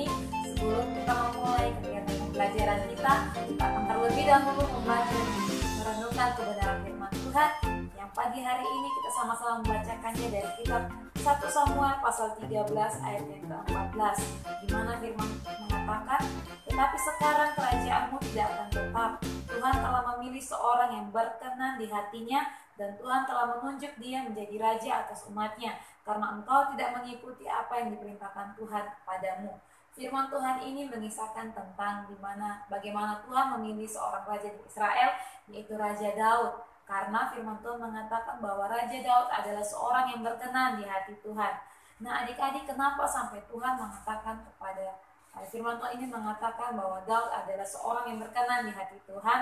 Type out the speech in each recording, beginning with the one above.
ini. Sebelum kita memulai kegiatan pembelajaran kita akan terlebih dahulu membaca dan merenungkan kebenaran firman Tuhan yang pagi hari ini kita sama-sama membacakannya dari kitab 1 Samuel pasal 13 ayat yang ke-14, di mana firman mengatakan, "Tetapi sekarang kerajaanmu tidak akan tetap. Tuhan telah memilih seorang yang berkenan di hatinya, dan Tuhan telah menunjuk dia menjadi raja atas umatnya, karena engkau tidak mengikuti apa yang diperintahkan Tuhan kepadamu." Firman Tuhan ini mengisahkan tentang bagaimana Tuhan memilih seorang raja di Israel, yaitu Raja Daud. Karena firman Tuhan mengatakan bahwa Raja Daud adalah seorang yang berkenan di hati Tuhan. Nah, adik-adik, kenapa sampai Tuhan mengatakan kepada firman Tuhan ini mengatakan bahwa Daud adalah seorang yang berkenan di hati Tuhan?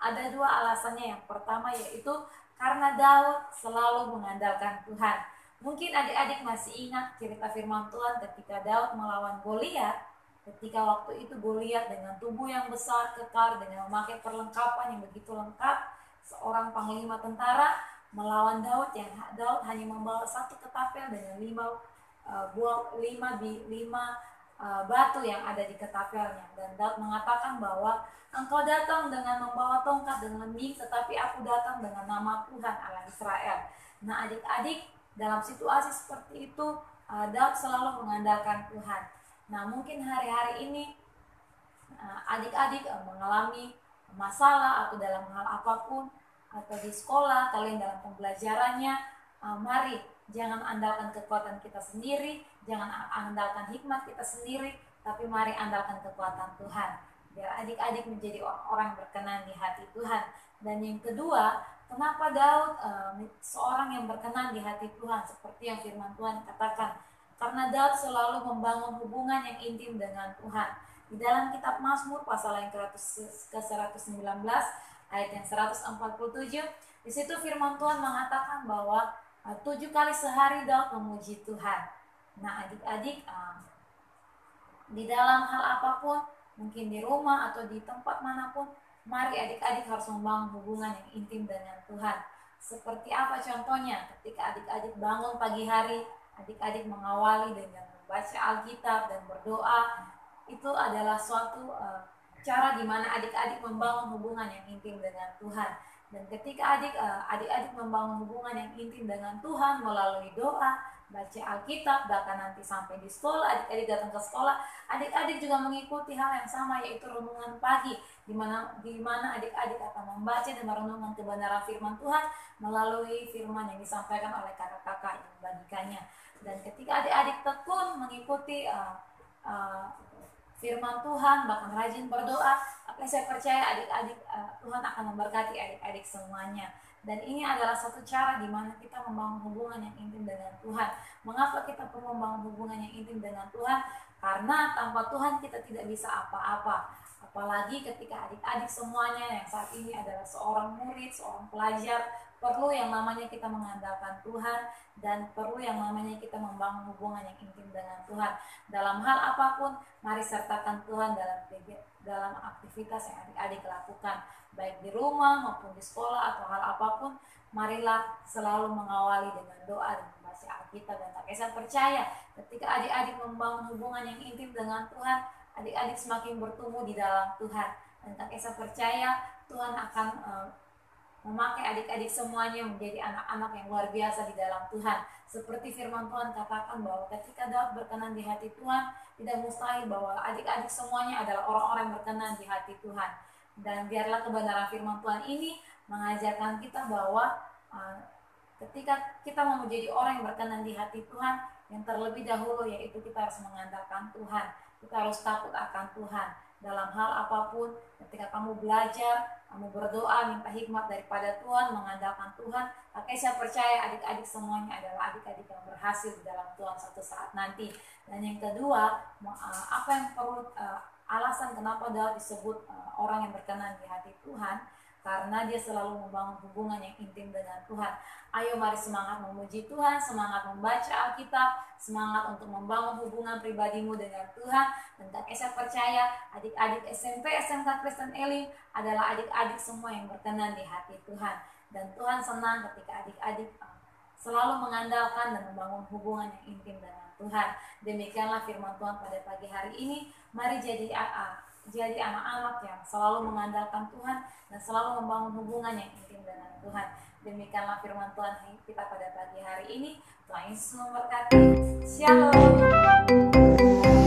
Ada dua alasannya. Yang pertama yaitu karena Daud selalu mengandalkan Tuhan. Mungkin adik-adik masih ingat cerita firman Tuhan ketika Daud melawan Goliat. Ketika waktu itu Goliat dengan tubuh yang besar, kekar, dengan memakai perlengkapan yang begitu lengkap, seorang panglima tentara melawan Daud yang Daud hanya membawa satu ketapel dengan lima batu yang ada di ketapelnya. Dan Daud mengatakan bahwa engkau datang dengan membawa tongkat dengan ming, tetapi aku datang dengan nama Tuhan Allah Israel. Nah, adik-adik, dalam situasi seperti itu Daud selalu mengandalkan Tuhan. Nah, mungkin hari-hari ini adik-adik mengalami masalah atau dalam hal apapun, atau di sekolah kalian dalam pembelajarannya, mari jangan andalkan kekuatan kita sendiri, jangan andalkan hikmat kita sendiri, tapi mari andalkan kekuatan Tuhan, biar adik-adik menjadi orang berkenan di hati Tuhan. Dan yang kedua, kenapa Daud seorang yang berkenan di hati Tuhan, seperti yang firman Tuhan katakan, karena Daud selalu membangun hubungan yang intim dengan Tuhan. Di dalam kitab Mazmur pasal yang ke-119 ayat yang 147, di situ firman Tuhan mengatakan bahwa 7 kali sehari Daud memuji Tuhan. Nah, adik-adik, di dalam hal apapun, mungkin di rumah atau di tempat manapun, mari adik-adik harus membangun hubungan yang intim dengan Tuhan. Seperti apa contohnya? Ketika adik-adik bangun pagi hari, adik-adik mengawali dengan membaca Alkitab dan berdoa. Itu adalah suatu cara di mana adik-adik membangun hubungan yang intim dengan Tuhan. Dan ketika adik-adik membangun hubungan yang intim dengan Tuhan melalui doa, baca Alkitab, bahkan nanti sampai di sekolah, adik-adik datang ke sekolah, adik-adik juga mengikuti hal yang sama, yaitu renungan pagi, di mana adik-adik akan membaca dan merenungkan kebenaran firman Tuhan melalui firman yang disampaikan oleh kakak-kakak yang membagikannya. Dan ketika adik-adik tekun mengikuti firman Tuhan, bahkan rajin berdoa, maka saya percaya adik-adik Tuhan akan memberkati adik-adik semuanya. Dan ini adalah satu cara di mana kita membangun hubungan yang intim dengan Tuhan. Mengapa kita perlu membangun hubungan yang intim dengan Tuhan? Karena tanpa Tuhan kita tidak bisa apa-apa. Apalagi ketika adik-adik semuanya yang saat ini adalah seorang murid, seorang pelajar, perlu yang namanya kita mengandalkan Tuhan, dan perlu yang namanya kita membangun hubungan yang intim dengan Tuhan. Dalam hal apapun, mari sertakan Tuhan dalam aktivitas yang adik-adik lakukan, baik di rumah maupun di sekolah atau hal apapun. Marilah selalu mengawali dengan doa dan membaca Alkitab. Dan tak kisah percaya, ketika adik-adik membangun hubungan yang intim dengan Tuhan, adik-adik semakin bertumbuh di dalam Tuhan. Dan tak kisah percaya, Tuhan akan memakai adik-adik semuanya menjadi anak-anak yang luar biasa di dalam Tuhan. Seperti firman Tuhan katakan bahwa ketika Daud berkenan di hati Tuhan, tidak mustahil bahwa adik-adik semuanya adalah orang-orang yang berkenan di hati Tuhan. Dan biarlah kebenaran firman Tuhan ini mengajarkan kita bahwa ketika kita mau menjadi orang yang berkenan di hati Tuhan, yang terlebih dahulu yaitu kita harus mengandalkan Tuhan. Kita harus takut akan Tuhan. Dalam hal apapun, ketika kamu belajar, kamu berdoa, minta hikmat daripada Tuhan, mengandalkan Tuhan, maka saya percaya adik-adik semuanya adalah adik-adik yang berhasil di dalam Tuhan suatu saat nanti. Dan yang kedua, apa yang perlu alasan kenapa Daud disebut orang yang berkenan di hati Tuhan? Karena dia selalu membangun hubungan yang intim dengan Tuhan. Ayo mari semangat memuji Tuhan, semangat membaca Alkitab, semangat untuk membangun hubungan pribadimu dengan Tuhan. Dan saya percaya adik-adik SMP, SMK Kristen Elim adalah adik-adik semua yang berkenan di hati Tuhan. Dan Tuhan senang ketika adik-adik selalu mengandalkan dan membangun hubungan yang intim dengan Tuhan. Demikianlah firman Tuhan pada pagi hari ini. Mari jadi anak-anak yang selalu mengandalkan Tuhan dan selalu membangun hubungan yang intim dengan Tuhan. Demikianlah firman Tuhan kita pada pagi hari ini. Tuhan Yesus memberkati. Shalom.